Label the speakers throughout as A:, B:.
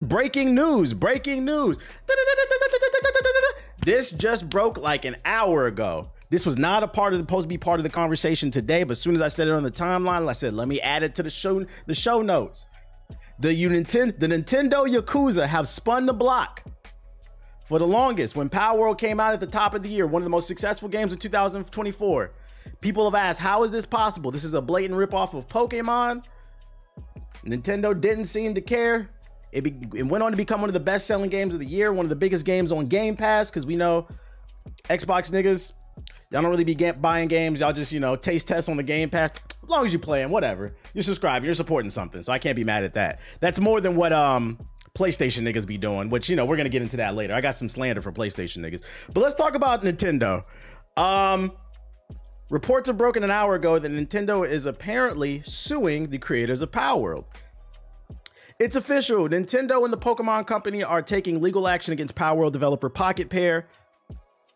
A: Breaking news, breaking news. This just broke like an hour ago. This was not supposed to be part of the conversation today, but as soon as I said it on the timeline, I said, let me add it to the show notes. The Nintendo Yakuza have spun the block. For the longest, when Palworld came out at the top of the year, one of the most successful games of 2024, people have asked, how is this possible? This is a blatant ripoff of Pokemon. Nintendo didn't seem to care. It went on to become one of the best-selling games of the year, one of the biggest games on Game Pass, because we know Xbox niggas, y'all don't really be buying games. Y'all just, you know, taste test on the Game Pass. As long as you're playing, whatever. You're subscribing, you're supporting something, so I can't be mad at that. That's more than what PlayStation niggas be doing, which, you know, we're going to get into that later. I got some slander for PlayStation niggas. But let's talk about Nintendo. Reports have broken an hour ago that Nintendo is apparently suing the creators of Palworld. It's official. Nintendo and the Pokemon Company are taking legal action against Palworld developer Pocket Pair.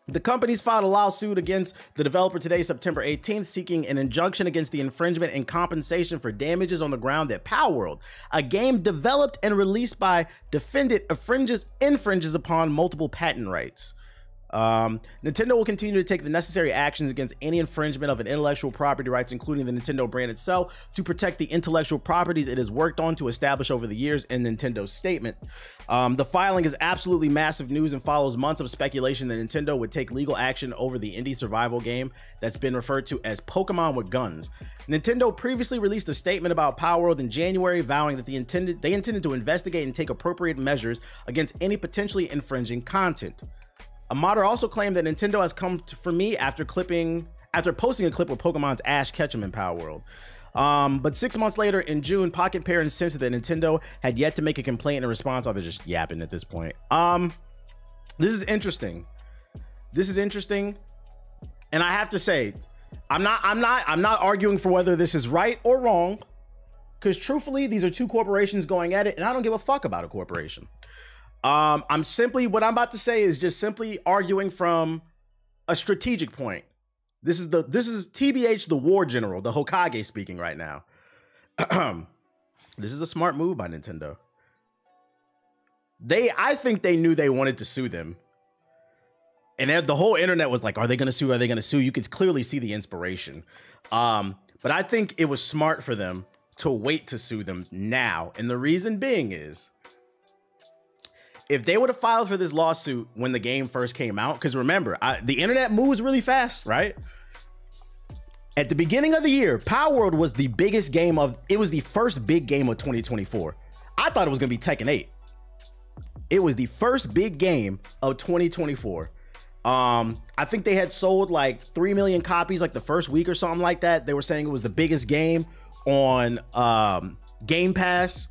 A: The companies filed a lawsuit against the developer today, September 18th, seeking an injunction against the infringement and compensation for damages on the ground that Palworld, a game developed and released by defendant, infringes upon multiple patent rights. Nintendo will continue to take the necessary actions against any infringement of an intellectual property rights, including the Nintendo brand itself, to protect the intellectual properties it has worked on to establish over the years in Nintendo's statement. The filing is absolutely massive news and follows months of speculation that Nintendo would take legal action over the indie survival game that's been referred to as Pokemon with Guns. Nintendo previously released a statement about Palworld in January, vowing that they intended to investigate and take appropriate measures against any potentially infringing content. A modder also claimed that Nintendo has come for me after posting a clip with Pokemon's Ash Ketchum in Palworld. But 6 months later, in June, Pocket Pair insisted that Nintendo had yet to make a complaint in response. Oh, they're just yapping at this point. This is interesting. This is interesting, and I have to say, I'm not arguing for whether this is right or wrong, because truthfully, these are two corporations going at it, and I don't give a fuck about a corporation. What I'm about to say is just simply arguing from a strategic point. This is TBH, the war general, the Hokage speaking right now. This is a smart move by Nintendo. I think they knew they wanted to sue them. And the whole internet was like, are they going to sue? Are they going to sue? You could clearly see the inspiration. But I think it was smart for them to wait to sue them now. And the reason being is, if they would have filed for this lawsuit when the game first came out, because remember, the internet moves really fast, right? At the beginning of the year, Palworld was the biggest game it was the first big game of 2024. I thought it was going to be Tekken 8. It was the first big game of 2024. I think they had sold like 3 million copies like the first week or something like that. They were saying it was the biggest game on Game Pass.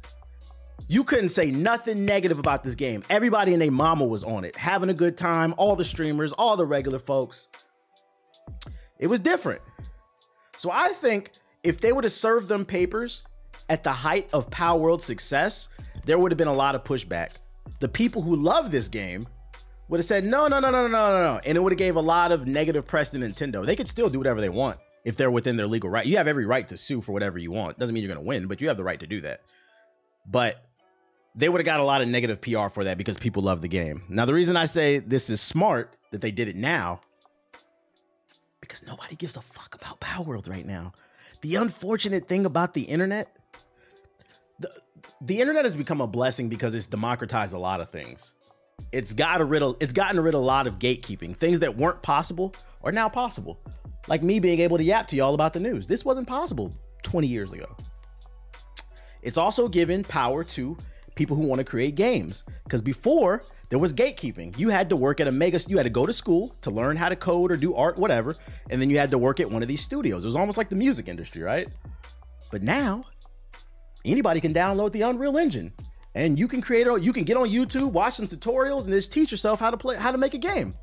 A: You couldn't say nothing negative about this game. Everybody and their mama was on it, having a good time. All the streamers, all the regular folks. It was different. So I think if they would have served them papers at the height of Palworld's success, there would have been a lot of pushback. The people who love this game would have said, no. And it would have gave a lot of negative press to Nintendo. They could still do whatever they want if they're within their legal right. You have every right to sue for whatever you want. Doesn't mean you're going to win, but you have the right to do that. But they would have got a lot of negative PR for that because people love the game. Now, the reason I say this is smart that they did it now, because nobody gives a fuck about Palworld right now. The unfortunate thing about the internet, the internet has become a blessing because it's democratized a lot of things. It's gotten rid of a lot of gatekeeping. Things that weren't possible are now possible. Like me being able to yap to y'all about the news. This wasn't possible 20 years ago. It's also given power to people who want to create games, because before there was gatekeeping. You had to work at you had to go to school to learn how to code or do art, whatever, and then you had to work at one of these studios. It was almost like the music industry, right? But now anybody can download the Unreal Engine, and you can get on YouTube, watch some tutorials, and just teach yourself how to make a game.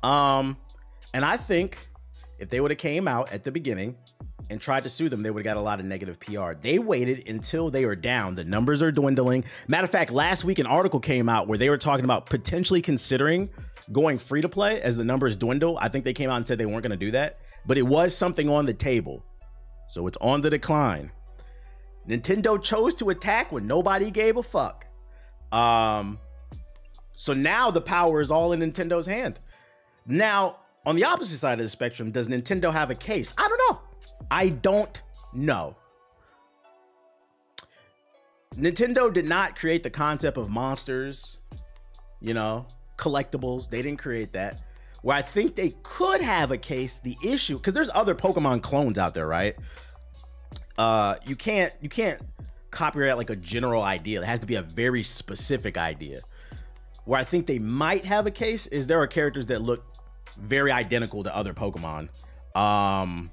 A: And I think if they would have came out at the beginning and tried to sue them, they would have got a lot of negative PR. They waited until they are down. The numbers are dwindling. Matter of fact, last week an article came out where they were talking about potentially considering going free to play as the numbers dwindle. I think they came out and said they weren't going to do that, but it was something on the table. So it's on the decline. Nintendo chose to attack when nobody gave a fuck. So now the power is all in Nintendo's hand. Now, on the opposite side of the spectrum, does Nintendo have a case? I don't know. I don't know. Nintendo did not create the concept of monsters, you know, collectibles. They didn't create that. Where I think they could have a case, the issue, because there's other Pokemon clones out there, right? You can't copyright like a general idea. It has to be a very specific idea. Where I think they might have a case is there are characters that look very identical to other Pokemon. I'm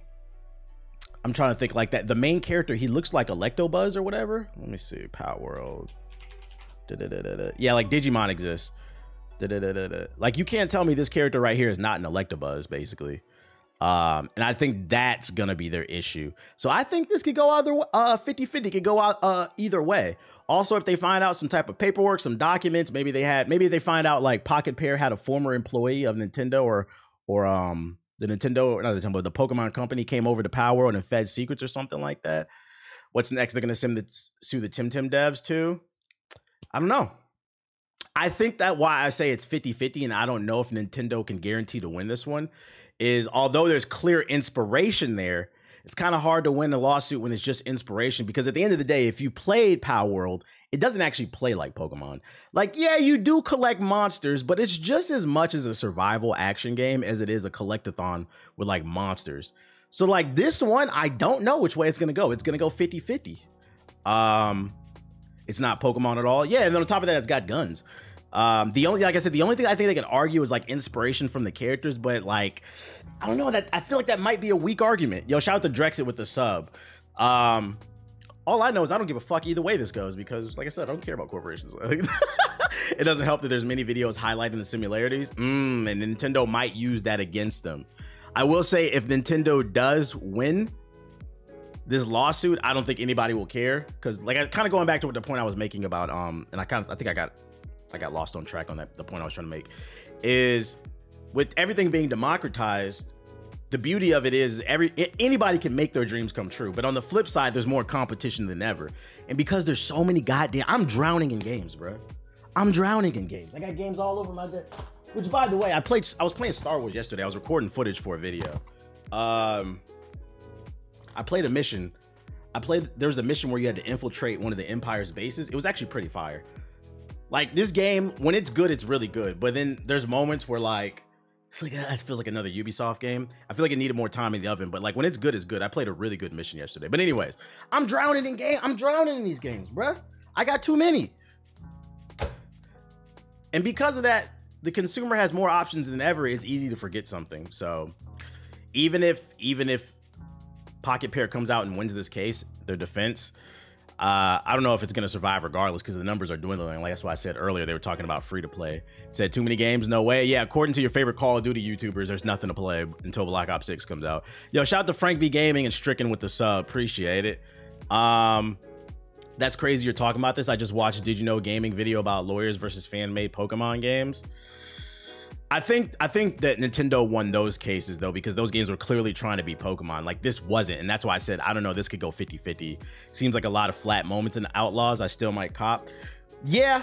A: trying to think like that. The main character, he looks like Electabuzz or whatever. Let me see. Palworld. Yeah, like Digimon exists. Like you can't tell me this character right here is not an Electabuzz, basically. And I think that's gonna be their issue. So I think this could go either 50-50 could go out either way. Also, if they find out some type of paperwork, some documents, maybe they find out like Pocket Pair had a former employee of Nintendo or the Pokemon company came over to Palworld and fed secrets or something like that. What's next? They're gonna sue the Tim devs too. I don't know. I think that why I say it's 50-50 and I don't know if Nintendo can guarantee to win this one is although there's clear inspiration there, it's kind of hard to win a lawsuit when it's just inspiration because at the end of the day, if you played Palworld, it doesn't actually play like Pokemon. Like, yeah, you do collect monsters, but it's just as much as a survival action game as it is a collectathon with like monsters. So like this one, I don't know which way it's going to go. It's going to go 50-50. It's not Pokemon at all. Yeah, and then on top of that, it's got guns. Like I said, the only thing I think they can argue is like inspiration from the characters, but like, I don't know, that I feel like that might be a weak argument. Yo, shout out to Drexit with the sub. All I know is I don't give a fuck either way this goes because, like I said, I don't care about corporations. It doesn't help that there's many videos highlighting the similarities, and Nintendo might use that against them. I will say if Nintendo does win this lawsuit, I don't think anybody will care because, like, I kind of going back to what the point I was making about, and I think I got lost on track on that. The point I was trying to make is with everything being democratized, the beauty of it is anybody can make their dreams come true. But on the flip side, there's more competition than ever. And because there's so many I'm drowning in games, bro. I'm drowning in games. I got games all over my desk. Which, by the way, I was playing Star Wars yesterday. I was recording footage for a video. I played a mission. There was a mission where you had to infiltrate one of the Empire's bases. It was actually pretty fire. Like this game, when it's good, it's really good. But then there's moments where like, it's like, it feels like another Ubisoft game. I feel like it needed more time in the oven, but like when it's good, it's good. I played a really good mission yesterday. But anyways, I'm drowning in these games, bruh. I got too many. And because of that, the consumer has more options than ever. It's easy to forget something. So even if Pocket Pair comes out and wins this case, their defense, I don't know if it's going to survive regardless because the numbers are dwindling. Like that's why I said earlier, they were talking about free to play. Said too many games, no way. Yeah, according to your favorite Call of Duty YouTubers, there's nothing to play until Black Ops 6 comes out. Yo, shout out to Frank B Gaming and Stricken with the sub. Appreciate it. That's crazy you're talking about this. I just watched Did You Know Gaming video about lawyers versus fan-made Pokemon games. I think that Nintendo won those cases though, because those games were clearly trying to be Pokemon. Like this wasn't. And that's why I said, I don't know, this could go 50-50. Seems like a lot of flat moments in Outlaws. I still might cop. Yeah.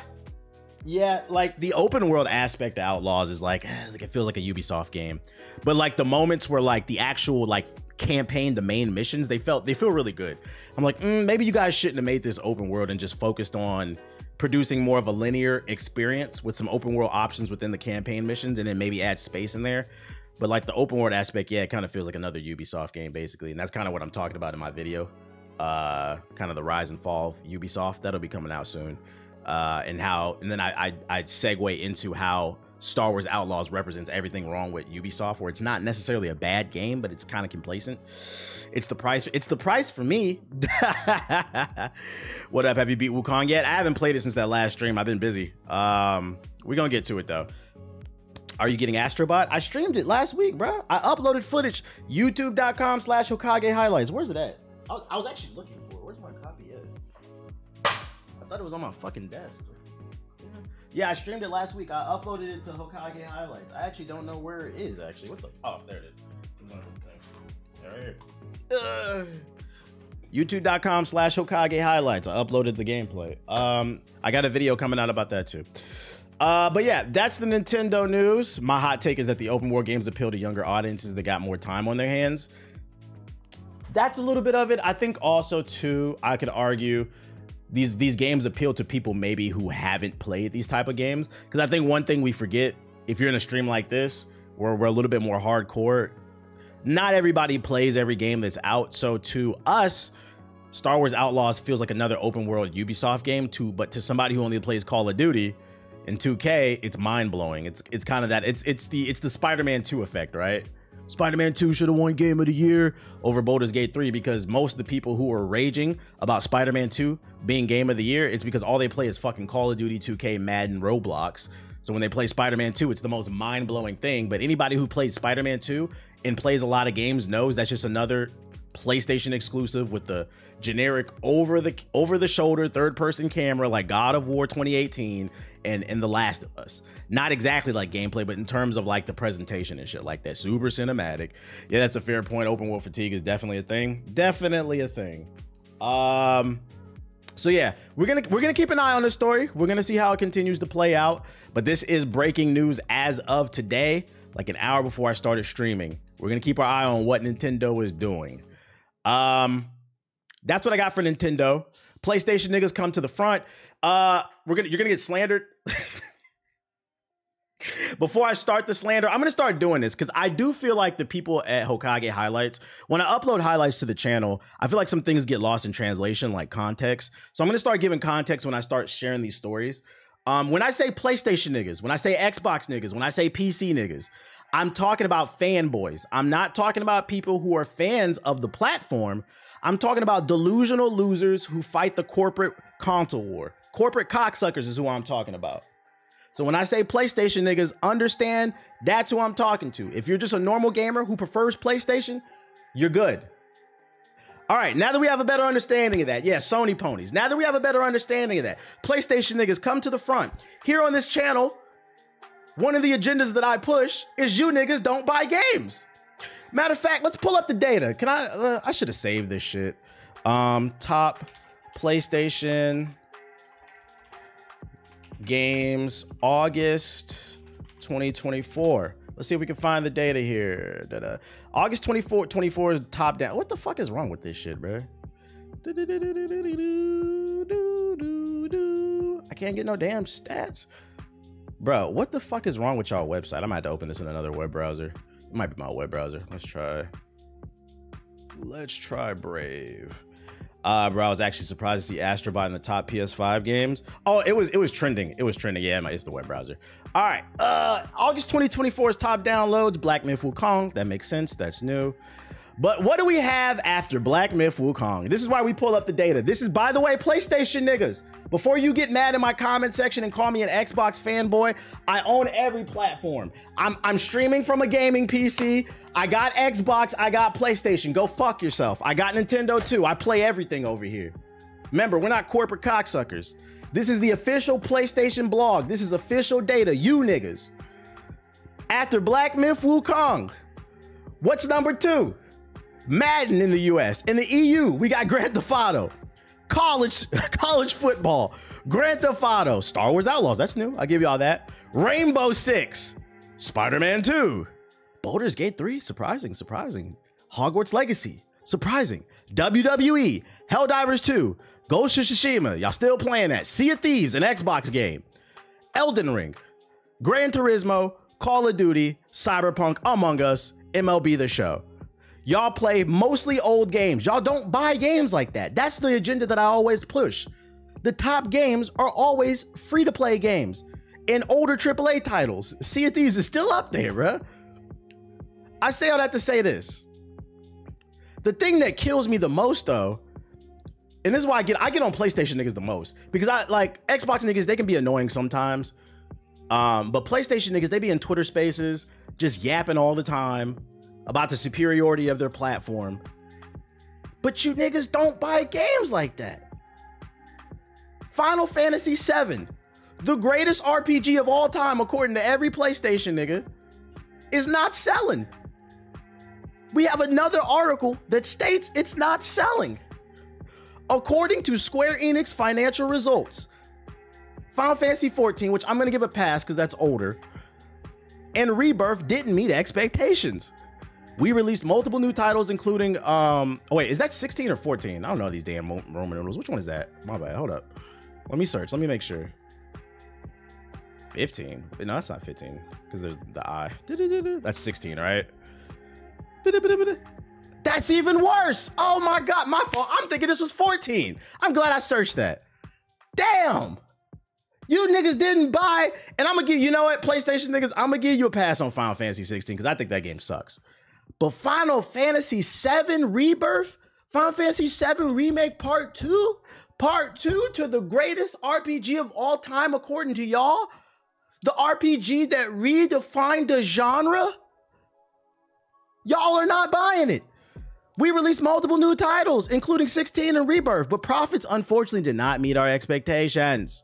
A: Like the open world aspect of Outlaws is like it feels like a Ubisoft game. But like the moments where like the actual like campaign, the main missions, they feel really good. I'm like, maybe you guys shouldn't have made this open world and just focused on producing more of a linear experience with some open world options within the campaign missions and then maybe add space in there. But like the open world aspect, yeah, it kind of feels like another Ubisoft game basically. And that's kind of what I'm talking about in my video. Kind of the rise and fall of Ubisoft. That'll be coming out soon. And then I'd segue into how Star Wars Outlaws represents everything wrong with Ubisoft, where it's not necessarily a bad game, but it's kind of complacent. It's the price for me. What up? Have you beat Wukong yet? I haven't played it since that last stream. I've been busy. We're gonna get to it though. Are you getting Astrobot? I streamed it last week, bro. I uploaded footage. YouTube.com/Hokage highlights. Where's it at? I was actually looking for it. Where's my copy at? I thought it was on my fucking desk. Yeah, I streamed it last week. I uploaded it to Hokage highlights. I actually don't know where it is, actually. Oh, there it is. Right here. YouTube.com/Hokage highlights. I uploaded the gameplay. I got a video coming out about that too. But yeah, that's the Nintendo news. My hot take is that the open world games appeal to younger audiences that got more time on their hands. That's a little bit of it. I think also too, I could argue these games appeal to people maybe who haven't played these type of games. Because I think one thing we forget, if you're in a stream like this, where we're a little bit more hardcore, not everybody plays every game that's out. So to us, Star Wars Outlaws feels like another open world Ubisoft game but to somebody who only plays Call of Duty and 2K, it's mind blowing. It's kind of that. It's the Spider-Man 2 effect, right? Spider-Man 2 should have won Game of the Year over Baldur's Gate 3 because most of the people who are raging about Spider-Man 2 being Game of the Year, it's because all they play is fucking Call of Duty, 2K, Madden, Roblox. So when they play Spider-Man 2, it's the most mind-blowing thing. But anybody who played Spider-Man 2 and plays a lot of games knows that's just another PlayStation exclusive with the generic over the shoulder third-person camera like God of War 2018 and The Last of Us. Not exactly like gameplay, but in terms of like the presentation and shit like that. Super cinematic. Yeah, that's a fair point. Open world fatigue is definitely a thing. Definitely a thing. So yeah, we're gonna keep an eye on this story. We're gonna see how it continues to play out. But this is breaking news as of today, like an hour before I started streaming. We're gonna keep our eye on what Nintendo is doing. That's what I got for Nintendo. PlayStation niggas come to the front. You're gonna get slandered. Before I start the slander, I'm gonna start doing this because I do feel like the people at Hokage Highlights, when I upload highlights to the channel, I feel like some things get lost in translation, like context. So I'm gonna start giving context when I start sharing these stories. When I say PlayStation niggas, when I say Xbox niggas, when I say PC niggas, I'm talking about fanboys. I'm not talking about people who are fans of the platform. I'm talking about delusional losers who fight the corporate console war. Corporate cocksuckers is who I'm talking about. So when I say PlayStation niggas, understand that's who I'm talking to. If you're just a normal gamer who prefers PlayStation, you're good. All right, now that we have a better understanding of that, yeah, Sony ponies. Now that we have a better understanding of that, PlayStation niggas come to the front. Here on this channel, one of the agendas that I push is you niggas don't buy games. Matter of fact, let's pull up the data. Can I should have saved this shit. Top PlayStation games, August 2024. Let's see if we can find the data here. August 24 is top down. What the fuck is wrong with this shit, bro? I can't get no damn stats. Bro, what the fuck is wrong with y'all website? I'm gonna have to open this in another web browser. It might be my web browser. Let's try Brave. Bro, I was actually surprised to see Astrobot in the top PS5 games. Oh, it was trending. It was trending. Yeah, it's the web browser. All right. August 2024's top downloads, Black Myth Wukong. That makes sense. That's new. But what do we have after Black Myth Wukong? This is why we pull up the data. This is, by the way, PlayStation niggas. Before you get mad in my comment section and call me an Xbox fanboy, I own every platform. I'm streaming from a gaming PC. I got Xbox, I got PlayStation. Go fuck yourself. I got Nintendo too. I play everything over here. Remember, we're not corporate cocksuckers. This is the official PlayStation blog. This is official data, you niggas. After Black Myth Wukong, what's number 2? Madden in the US. In the EU, we got Grand Theft Auto. College football, Grand Theft Auto, Star Wars Outlaws, that's new, I'll give you all that. Rainbow Six, Spider-Man 2, Baldur's Gate 3, surprising. Hogwarts Legacy, surprising. WWE, Helldivers 2, Ghost of Tsushima, y'all still playing that. Sea of Thieves, an Xbox game. Elden Ring, Gran Turismo, Call of Duty, Cyberpunk, Among Us, MLB The Show. Y'all play mostly old games. Y'all don't buy games like that. That's the agenda that I always push. The top games are always free-to-play games and older AAA titles. Sea of Thieves is still up there, bruh. I say all that to say this. The thing that kills me the most, though, and this is why I get on PlayStation niggas the most, because I like Xbox niggas, they can be annoying sometimes. But PlayStation niggas, they be in Twitter spaces, just yapping all the time about the superiority of their platform. But you niggas don't buy games like that. Final Fantasy VII, the greatest RPG of all time, according to every PlayStation nigga, is not selling. We have another article that states it's not selling. According to Square Enix financial results, Final Fantasy 14, which I'm going to give a pass because that's older, and Rebirth didn't meet expectations. We released multiple new titles, including, oh wait, is that 16 or 14? I don't know these damn Roman numerals. Which one is that? My bad, hold up. Let me search, let me make sure. 15, no, that's not 15, because there's the I. That's 16, right? That's even worse. Oh my God, my fault. I'm thinking this was 14. I'm glad I searched that. Damn. You niggas didn't buy, and I'm gonna give, you know what, PlayStation niggas, I'm gonna give you a pass on Final Fantasy 16 because I think that game sucks. But Final Fantasy 7 Rebirth, Final Fantasy 7 Remake Part 2 to the greatest RPG of all time according to y'all, the RPG that redefined the genre, y'all are not buying it. We released multiple new titles, including 16 and Rebirth, but profits unfortunately did not meet our expectations.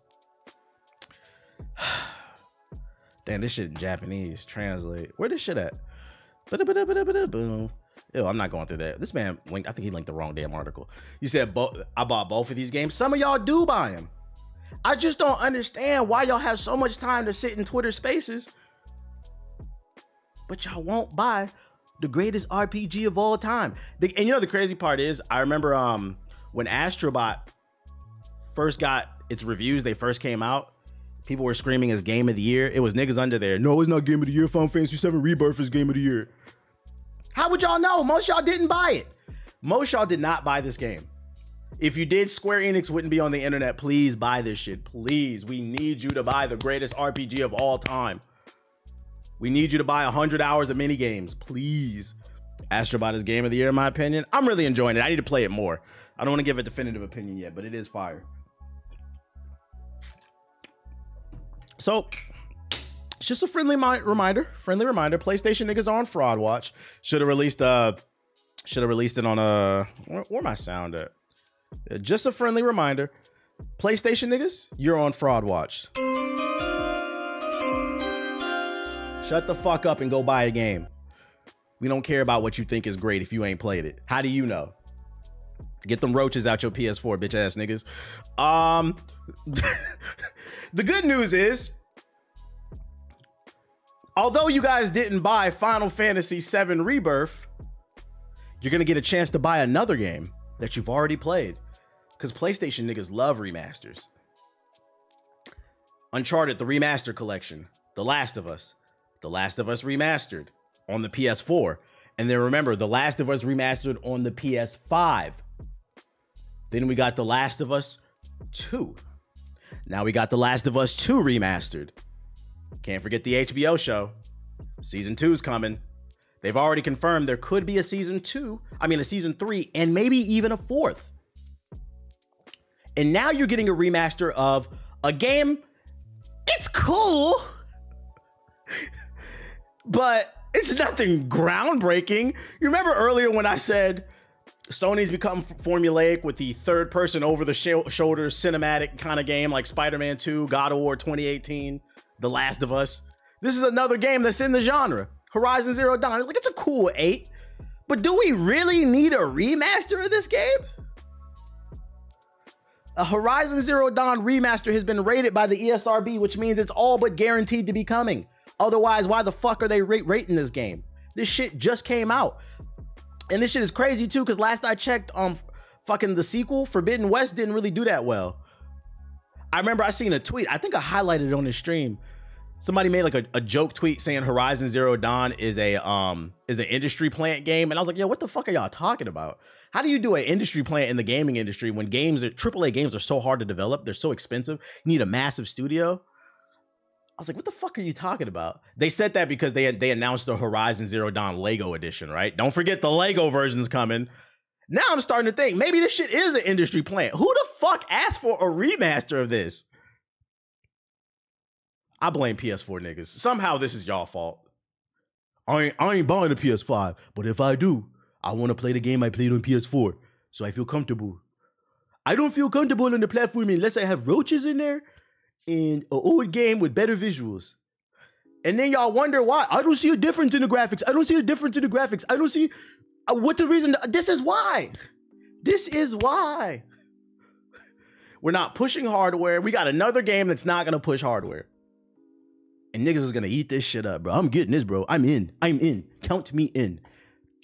A: Damn, this shit in Japanese. Translate. Where this shit at? Boom. Ew, I'm not going through that. This man linked, I think he linked the wrong damn article. You said I bought both of these games. Some of y'all do buy them. I just don't understand why y'all have so much time to sit in Twitter spaces, but y'all won't buy the greatest RPG of all time. And you know the crazy part is, I remember when Astrobot first got its reviews, they first came out, people were screaming as game of the year. It was niggas under there. No, it's not game of the year. Final Fantasy 7 Rebirth is game of the year. How would y'all know? Most y'all didn't buy it. Most y'all did not buy this game. If you did, Square Enix wouldn't be on the internet. Please buy this shit. Please. We need you to buy the greatest RPG of all time. We need you to buy 100 hours of mini games. Please. Astrobot is game of the year, in my opinion. I'm really enjoying it. I need to play it more. I don't want to give a definitive opinion yet, but it is fire. So, it's just a friendly reminder. PlayStation niggas are on fraud watch. Should have released it on where my sound at? Just a friendly reminder. PlayStation niggas, you're on fraud watch. Shut the fuck up and go buy a game. We don't care about what you think is great if you ain't played it. How do you know? Get them roaches out your PS4, bitch ass niggas. The good news is, although you guys didn't buy Final Fantasy 7 Rebirth, you're gonna get a chance to buy another game that you've already played, because PlayStation niggas love remasters. Uncharted, the remaster collection, The Last of Us remastered on the PS4. And then remember, The Last of Us remastered on the PS5. Then we got The Last of Us 2. Now we got The Last of Us 2 remastered. Can't forget the HBO show. Season 2's coming. They've already confirmed there could be a season 3, and maybe even a 4th. And now you're getting a remaster of a game. It's cool, but it's nothing groundbreaking. You remember earlier when I said Sony's become formulaic with the third person over the shoulder cinematic kind of game like Spider-Man 2, God of War 2018, The Last of Us. This is another game that's in the genre. Horizon Zero Dawn. Like, it's a cool 8, but do we really need a remaster of this game? A Horizon Zero Dawn remaster has been rated by the ESRB, which means it's all but guaranteed to be coming. Otherwise, why the fuck are they rating this game? This shit just came out. And this shit is crazy too, because last I checked, fucking the sequel, Forbidden West, didn't really do that well. I remember I seen a tweet, I think I highlighted it on the stream. Somebody made like a joke tweet saying Horizon Zero Dawn is an industry plant game. And I was like, yo, what the fuck are y'all talking about? How do you do an industry plant in the gaming industry when AAA games are so hard to develop? They're so expensive. You need a massive studio. I was like, what the fuck are you talking about? They said that because they announced the Horizon Zero Dawn Lego edition, right? Don't forget the Lego version's coming. Now I'm starting to think maybe this shit is an industry plant. Who the fuck asked for a remaster of this? I blame PS4 niggas. Somehow this is y'all fault. I ain't buying a PS5, but if I do, I want to play the game I played on PS4, so I feel comfortable. I don't feel comfortable on the platform unless I have roaches in there and an old game with better visuals. And then y'all wonder why. I don't see a difference in the graphics. I don't see a difference in the graphics. I don't see what the reason. This is why. This is why. We're not pushing hardware. We got another game that's not gonna push hardware. And niggas is gonna eat this shit up, bro. I'm getting this, bro. I'm in. I'm in. Count me in.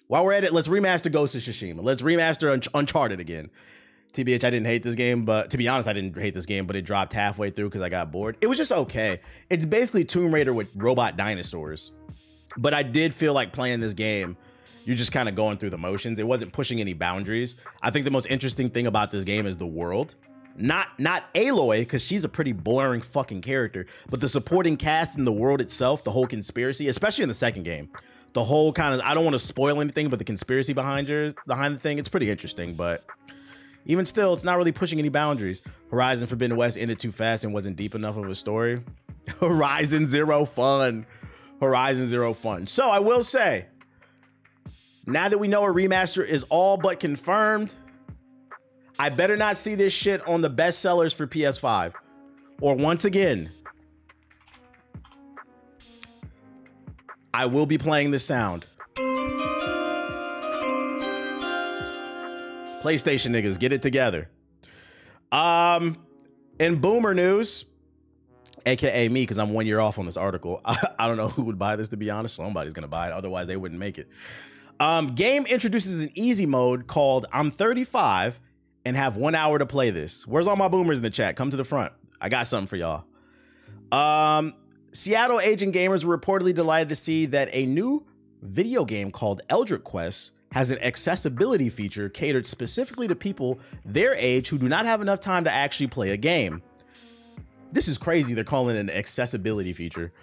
A: While we're at it, let's remaster Ghost of Tsushima. Let's remaster Uncharted again. TBH, I didn't hate this game, but to be honest, I didn't hate this game, but it dropped halfway through because I got bored. It was just okay. It's basically Tomb Raider with robot dinosaurs. But I did feel like playing this game, you're just kind of going through the motions. It wasn't pushing any boundaries. I think the most interesting thing about this game is the world. Not Aloy, because she's a pretty boring fucking character, but the supporting cast in the world itself, the whole conspiracy, especially in the second game. The whole kind of, I don't want to spoil anything, but the conspiracy behind the thing, it's pretty interesting, but even still, it's not really pushing any boundaries. Horizon Forbidden West ended too fast and wasn't deep enough of a story. Horizon Zero Fun. Horizon Zero Fun. So I will say, now that we know a remaster is all but confirmed, I better not see this shit on the best sellers for PS5. Or once again, I will be playing this sound. PlayStation niggas, get it together. In boomer news, aka me, because I'm 1 year off on this article. I don't know who would buy this, to be honest. Somebody's gonna buy it, otherwise they wouldn't make it. Game introduces an easy mode called I'm 35 and have 1 hour to play this. Where's all my boomers in the chat? Come to the front. I got something for y'all. Seattle aging gamers were reportedly delighted to see that a new video game called Eldritch Quest has an accessibility feature catered specifically to people their age who do not have enough time to actually play a game. This is crazy. They're calling it an accessibility feature.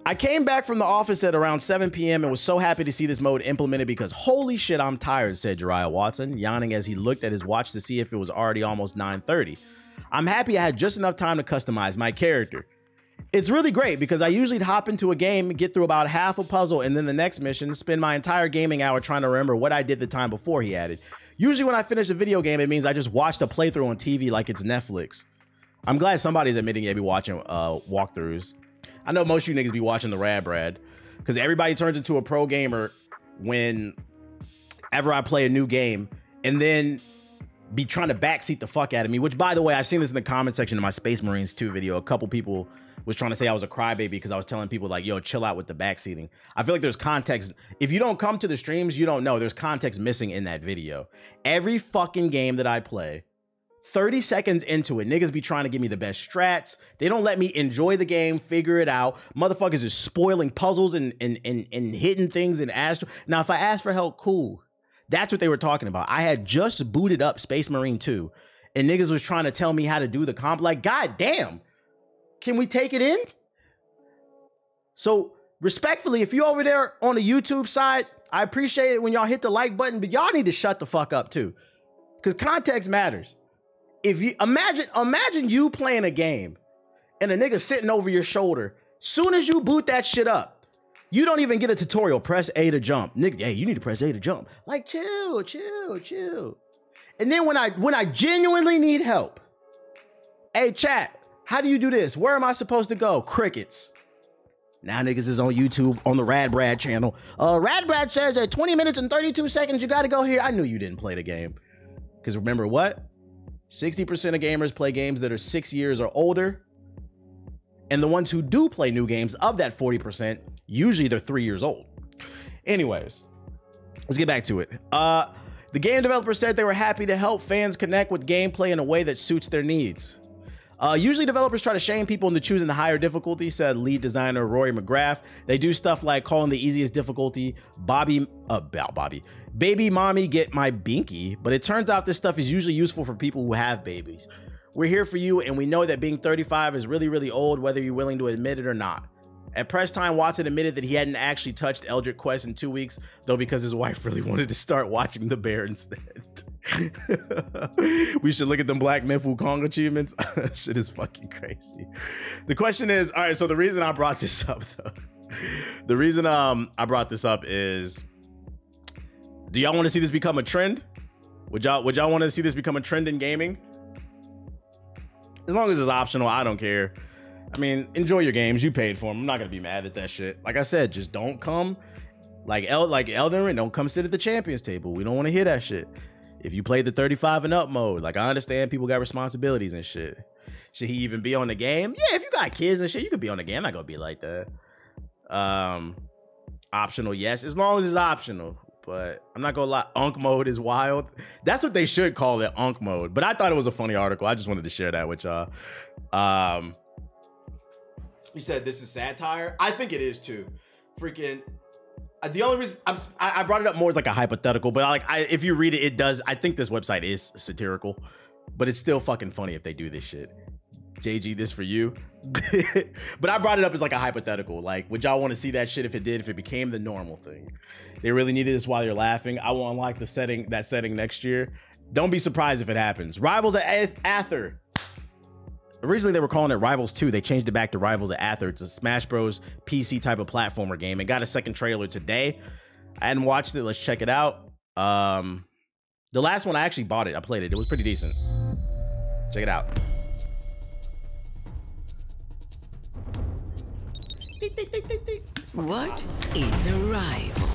A: I came back from the office at around 7 p.m. and was so happy to see this mode implemented because holy shit, I'm tired, said Jariah Watson, yawning as he looked at his watch to see if it was already almost 9:30. I'm happy I had just enough time to customize my character. It's really great because I usually hop into a game, get through about half a puzzle, and then the next mission, spend my entire gaming hour trying to remember what I did the time before, he added. Usually when I finish a video game, it means I just watched a playthrough on TV like it's Netflix. I'm glad somebody's admitting they be watching walkthroughs. I know most of you niggas be watching the Rad Brad because everybody turns into a pro gamer whenever I play a new game and then be trying to backseat the fuck out of me, which by the way, I've seen this in the comment section of my Space Marines 2 video. A couple people was trying to say I was a crybaby because I was telling people like, yo, chill out with the backseating. I feel like there's context. If you don't come to the streams, you don't know. There's context missing in that video. Every fucking game that I play, 30 seconds into it, niggas be trying to give me the best strats. They don't let me enjoy the game, figure it out. Motherfuckers is spoiling puzzles and hitting things in Astro. Now, if I ask for help, cool. That's what they were talking about. I had just booted up Space Marine 2 and niggas was trying to tell me how to do the comp. Like, god damn, can we take it in? So respectfully, if you over there on the YouTube side, I appreciate it when y'all hit the like button, but y'all need to shut the fuck up too. Because context matters. If you imagine you playing a game and a nigga sitting over your shoulder, soon as you boot that shit up, you don't even get a tutorial. Press A to jump. Nigga, hey, you need to press A to jump. Like, chill. And then when I genuinely need help, hey, chat, how do you do this? Where am I supposed to go? Crickets. Now niggas is on YouTube on the Rad Brad channel. Rad Brad says at 20 minutes and 32 seconds, you got to go here. I knew you didn't play the game. Because remember what? 60% of gamers play games that are 6 years or older. And the ones who do play new games, of that 40%, usually they're 3 years old. Anyways, let's get back to it. The game developer said they were happy to help fans connect with gameplay in a way that suits their needs. Usually developers try to shame people into choosing the higher difficulty, said lead designer Rory McGrath. They do stuff like calling the easiest difficulty baby mommy get my binky, but it turns out this stuff is usually useful for people who have babies. We're here for you, and we know that being 35 is really, really old, whether you're willing to admit it or not. At press time, Watson admitted that he hadn't actually touched Eldritch Quest in 2 weeks, though because his wife really wanted to start watching The Bear instead. We should look at them Black Myth Wukong achievements. That shit is fucking crazy. The question is, all right, so the reason I brought this up, though, the reason I brought this up is, do y'all want to see this become a trend? Would y'all want to see this become a trend in gaming? As long as it's optional, I don't care. I mean, enjoy your games. You paid for them. I'm not going to be mad at that shit. Like I said, just don't come like Elden Ring. Don't come sit at the champions table. We don't want to hear that shit. if you played the 35 and up mode, like I understand people got responsibilities and shit. Should he even be on the game? Yeah, if you got kids and shit, you could be on the game. I'm not gonna be like that. Optional, yes, as long as it's optional. But I'm not gonna lie, Unk mode is wild. That's what they should call it, Unk mode. But I thought it was a funny article. I just wanted to share that with y'all. You said this is satire. I think it is too. Freaking. The only reason I brought it up more as like a hypothetical, but like if you read it, it does. I think this website is satirical, but it's still fucking funny if they do this shit. JG, this for you. But I brought it up as like a hypothetical. Like, would y'all want to see that shit if it became the normal thing? They really needed this while you're laughing. I will unlock that setting next year. Don't be surprised if it happens. Rivals at Aether. Originally, they were calling it Rivals 2. They changed it back to Rivals at Aether. It's a Smash Bros. PC type of platformer game. It got a second trailer today. I hadn't watched it. Let's check it out. The last one, I actually bought it. I played it. It was pretty decent. Check it out.
B: What is a rival?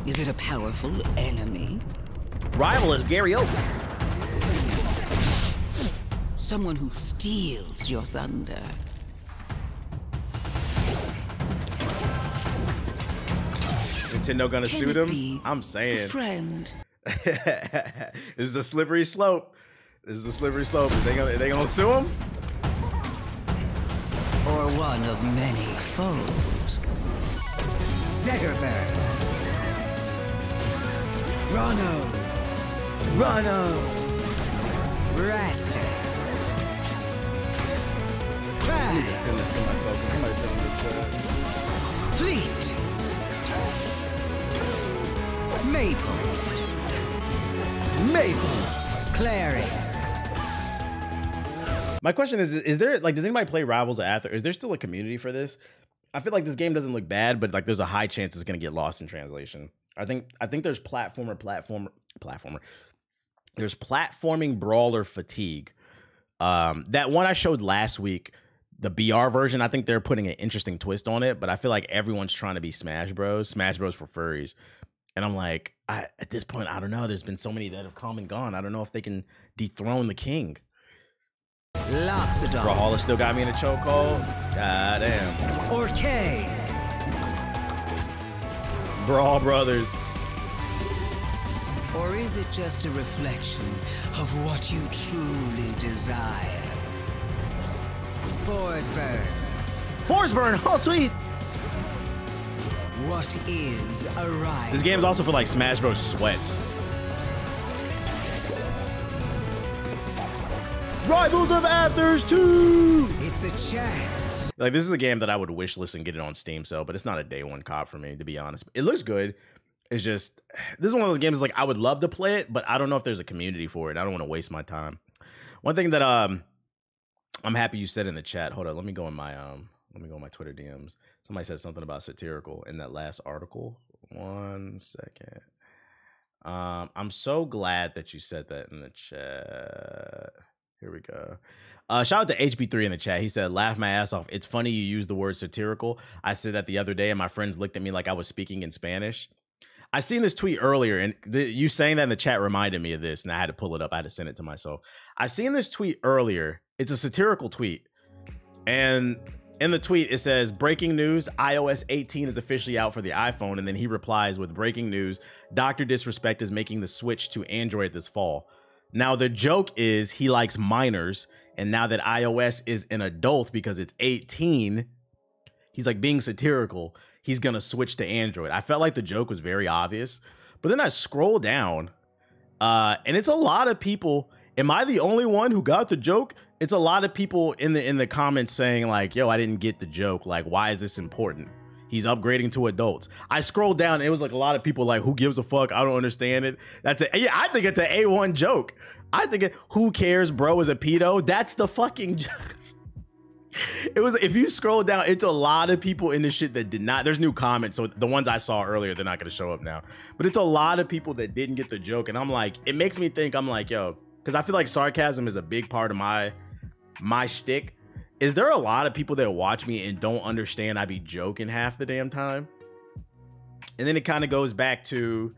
B: Is it a powerful enemy?
A: Rival is Gary Oak.
B: Someone who steals your thunder.
A: Nintendo gonna sue them? I'm saying.
B: Friend.
A: This is a slippery slope. This is a slippery slope. Are they gonna sue him?
B: Or one of many foes. Zeggerberg. Rono. Raster.
A: I need to send this to myself. Somebody send me the chat.
B: Fleet. Maple. Clary.
A: My question is there, like, does anybody play Rivals at Aether? Is there still a community for this? I feel like this game doesn't look bad, but like there's a high chance it's gonna get lost in translation. I think there's platformer. There's platforming brawler fatigue. That one I showed last week, the BR version, I think they're putting an interesting twist on it, but I feel like everyone's trying to be Smash Bros for furries. And I'm like, at this point, I don't know. There's been so many that have come and gone. I don't know if they can dethrone the king.
B: Loxodon.
A: Brawler still got me in a chokehold. God damn.
B: Orcade.
A: Brawl Brothers.
B: Or is it just a reflection of what you truly desire? Forsberg.
A: Forsberg, oh sweet.
B: What is a rival?
A: This game's also for like Smash Bros. Sweats. Rivals of Aethers 2!
B: It's a chance.
A: Like, this is a game that I would wish list and get it on Steam sale, but it's not a day one cop for me, to be honest. It looks good. It's just, this is one of those games like I would love to play it, but I don't know if there's a community for it. I don't want to waste my time. One thing that I'm happy you said in the chat. Hold on, let me go in my Twitter DMs. Somebody said something about satirical in that last article. 1 second. I'm so glad that you said that in the chat. Here we go. Shout out to HB3 in the chat. He said, laugh my ass off. It's funny you use the word satirical. I said that the other day and my friends looked at me like I was speaking in Spanish. I seen this tweet earlier and you saying that in the chat reminded me of this and I had to pull it up. I had to send it to myself. I seen this tweet earlier. It's a satirical tweet. And in the tweet, it says, breaking news, iOS 18 is officially out for the iPhone. And then he replies with breaking news, Dr. Disrespect is making the switch to Android this fall. Now, the joke is he likes minors. And now that iOS is an adult because it's 18, he's like being satirical. He's going to switch to Android. I felt like the joke was very obvious. But then I scroll down and it's a lot of people. Am I the only one who got the joke? It's a lot of people in the comments saying like, yo, I didn't get the joke. Like, why is this important? He's upgrading to adults. I scrolled down. It was like a lot of people like, who gives a fuck? I don't understand it. Yeah, I think it's an A1 joke. I think who cares, bro, is a pedo. That's the fucking joke. It was, if you scroll down, it's a lot of people in this shit that did not. There's new comments. So the ones I saw earlier, they're not going to show up now. But it's a lot of people that didn't get the joke. And I'm like, it makes me think, I'm like, yo, because I feel like sarcasm is a big part of my shtick. Is there a lot of people that watch me and don't understand I be joking half the damn time? And then it kind of goes back to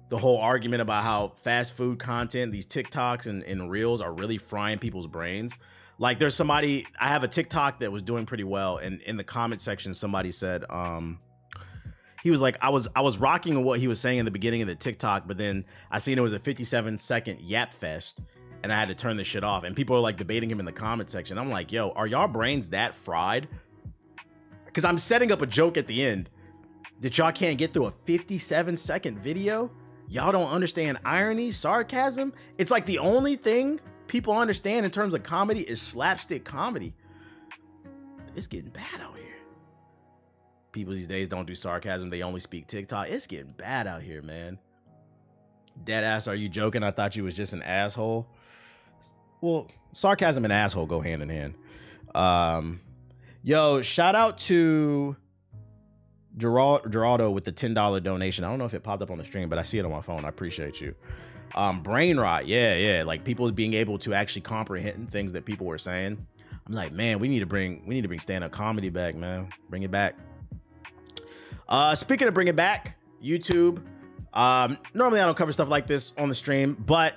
A: the whole argument about how fast food content, these TikToks and Reels are really frying people's brains. Like there's somebody, I have a TikTok that was doing pretty well, and in the comment section, somebody said, he was like, I was rocking what he was saying in the beginning of the TikTok, but then I seen it was a 57-second yap fest, and I had to turn this shit off. And people are like debating him in the comment section. I'm like, yo, are y'all brains that fried? Because I'm setting up a joke at the end that y'all can't get through a 57-second video. Y'all don't understand irony, sarcasm. It's like the only thing people understand in terms of comedy is slapstick comedy. It's getting bad out here. People these days don't do sarcasm. They only speak TikTok. It's getting bad out here, man. Deadass, are you joking? I thought you was just an asshole. Well, sarcasm and asshole go hand in hand. Yo, shout out to Geraldo with the $10 donation. I don't know if it popped up on the stream, but I see it on my phone. I appreciate you. Brain rot. Yeah. Like people being able to actually comprehend things that people were saying. I'm like, man, we need to bring stand-up comedy back, man. Bring it back. Speaking of bring it back, YouTube. Normally I don't cover stuff like this on the stream, but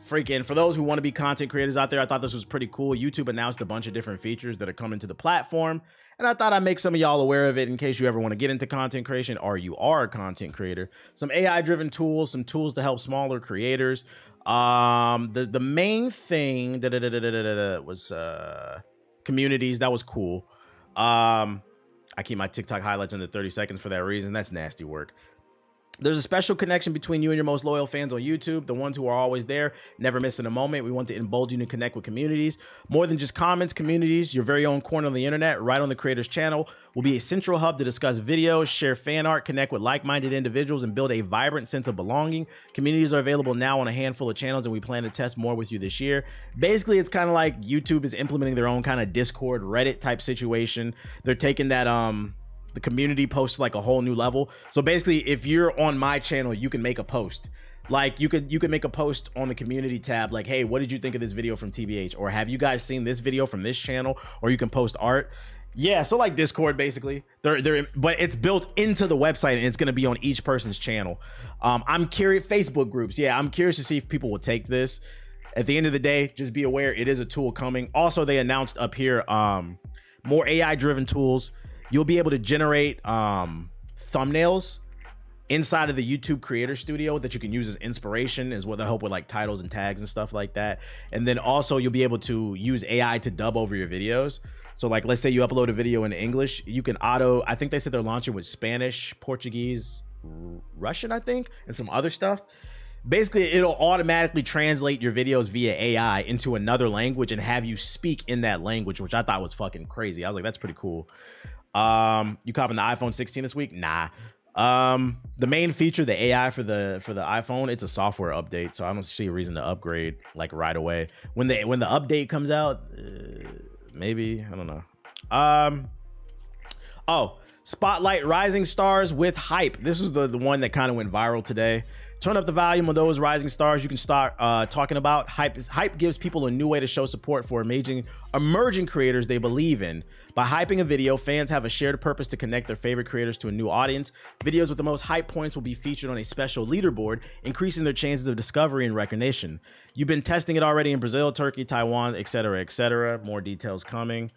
A: freaking for those who want to be content creators out there, I thought this was pretty cool. YouTube announced a bunch of different features that are coming to the platform, and I thought I'd make some of y'all aware of it in case you ever want to get into content creation or you are a content creator. Some AI-driven tools, some tools to help smaller creators. The main thing was communities. That was cool. I keep my TikTok highlights under 30 seconds for that reason. That's nasty work. There's a special connection between you and your most loyal fans on YouTube, the ones who are always there, never missing a moment. We want to embolden you to connect with communities. More than just comments, communities, your very own corner on the internet, right on the creator's channel, will be a central hub to discuss videos, share fan art, connect with like-minded individuals, and build a vibrant sense of belonging. Communities are available now on a handful of channels, and we plan to test more with you this year. Basically, it's kind of like YouTube is implementing their own kind of Discord, Reddit type situation. They're taking that, the community posts like a whole new level. So basically, if you're on my channel, you can make a post. Like you could make a post on the community tab, like, hey, what did you think of this video from TBH? Or have you guys seen this video from this channel? Or you can post art. Yeah, so like Discord, basically. But it's built into the website, and it's gonna be on each person's channel. I'm curious, Facebook groups. Yeah, I'm curious to see if people will take this. At the end of the day, just be aware it is a tool coming. Also, they announced up here more AI-driven tools. You'll be able to generate thumbnails inside of the YouTube Creator Studio that you can use as inspiration, as well to help with like titles and tags and stuff like that. And then also you'll be able to use AI to dub over your videos. So like, let's say you upload a video in English, you can I think they said they're launching with Spanish, Portuguese, Russian, I think, and some other stuff. Basically, it'll automatically translate your videos via AI into another language and have you speak in that language, which I thought was fucking crazy. I was like, that's pretty cool. You copping the iPhone 16 this week? Nah. The main feature, the AI for the iPhone, it's a software update, so I don't see a reason to upgrade like right away. When the update comes out, maybe, I don't know. Oh, Spotlight Rising Stars with Hype. This was the one that kind of went viral today. Turn up the volume of those rising stars you can start talking about. Hype gives people a new way to show support for emerging creators they believe in. By hyping a video, fans have a shared purpose to connect their favorite creators to a new audience. Videos with the most hype points will be featured on a special leaderboard, increasing their chances of discovery and recognition. You've been testing it already in Brazil, Turkey, Taiwan, etc., etc. More details coming.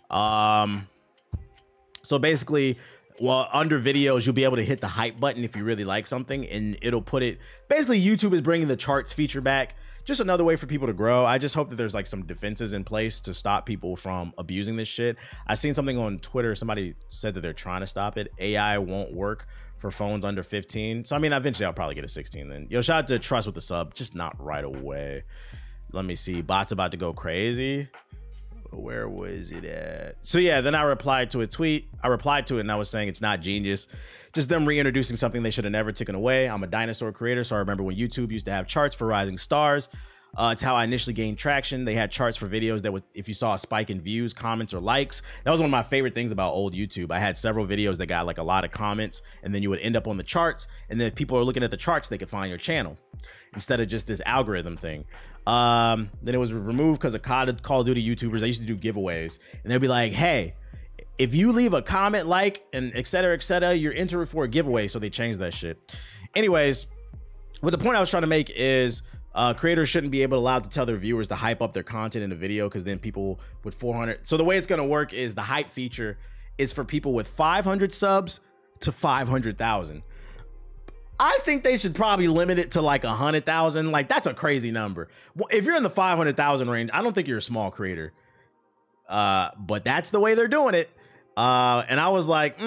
A: So basically, well, under videos, you'll be able to hit the hype button if you really like something, and it'll put it. Basically, YouTube is bringing the charts feature back. Just another way for people to grow. I just hope that there's like some defenses in place to stop people from abusing this shit. I seen something on Twitter. Somebody said that they're trying to stop it. AI won't work for phones under 15. So I mean, eventually I'll probably get a 16 then. Yo, shout out to Trust with the sub. Just not right away. Let me see. Bot's about to go crazy. Where was it at? So yeah, then I replied to a tweet. I replied to it and I was saying it's not genius. Just them reintroducing something they should have never taken away. I'm a dinosaur creator, so I remember when YouTube used to have charts for rising stars. It's how I initially gained traction. They had charts for videos that would, if you saw a spike in views, comments, or likes. That was one of my favorite things about old YouTube. I had several videos that got like a lot of comments, and then you would end up on the charts. And then if people are looking at the charts, they could find your channel instead of just this algorithm thing. Then it was removed because of Call of Duty YouTubers. They used to do giveaways, and they'd be like, hey, if you leave a comment, like, and etc., etc., you're entered for a giveaway. So they changed that shit. Anyways, But the point I was trying to make is creators shouldn't be allowed to tell their viewers to hype up their content in a video, because then people with 400. So the way it's going to work is the hype feature is for people with 500 subs to 500,000. I think they should probably limit it to like 100,000. Like, that's a crazy number. If you're in the 500,000 range, I don't think you're a small creator. But that's the way they're doing it. And I was like,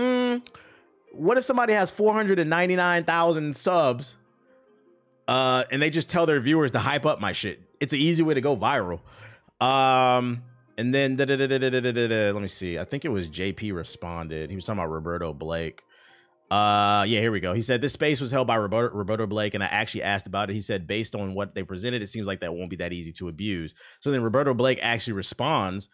A: what if somebody has 499,000 subs and they just tell their viewers to hype up my shit? It's an easy way to go viral. And then let me see. I think it was JP responded. He was talking about Roberto Blake. Yeah, here we go. He said this space was held by Roberto Blake, and I actually asked about it. He said based on what they presented, it seems like that won't be that easy to abuse. So then Roberto Blake actually responds,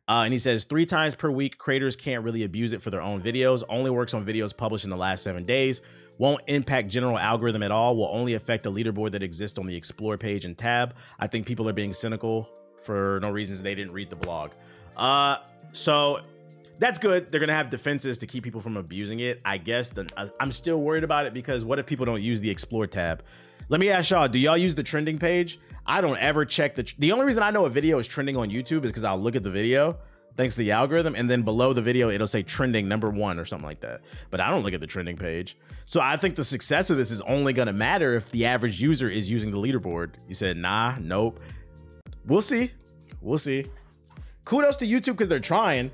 A: and he says 3 times per week, creators can't really abuse it for their own videos. Only works on videos published in the last 7 days. Won't impact general algorithm at all. Will only affect the leaderboard that exists on the Explore page and tab. I think people are being cynical for no reasons. They didn't read the blog. So that's good. They're going to have defenses to keep people from abusing it. I guess I'm still worried about it, because what if people don't use the Explore tab? Let me ask y'all, do y'all use the trending page? I don't ever check the only reason I know a video is trending on YouTube is because I'll look at the video, thanks to the algorithm, and then below the video, it'll say trending #1 or something like that. But I don't look at the trending page. So I think the success of this is only going to matter if the average user is using the leaderboard. You said, nah, nope. We'll see. We'll see. Kudos to YouTube because they're trying.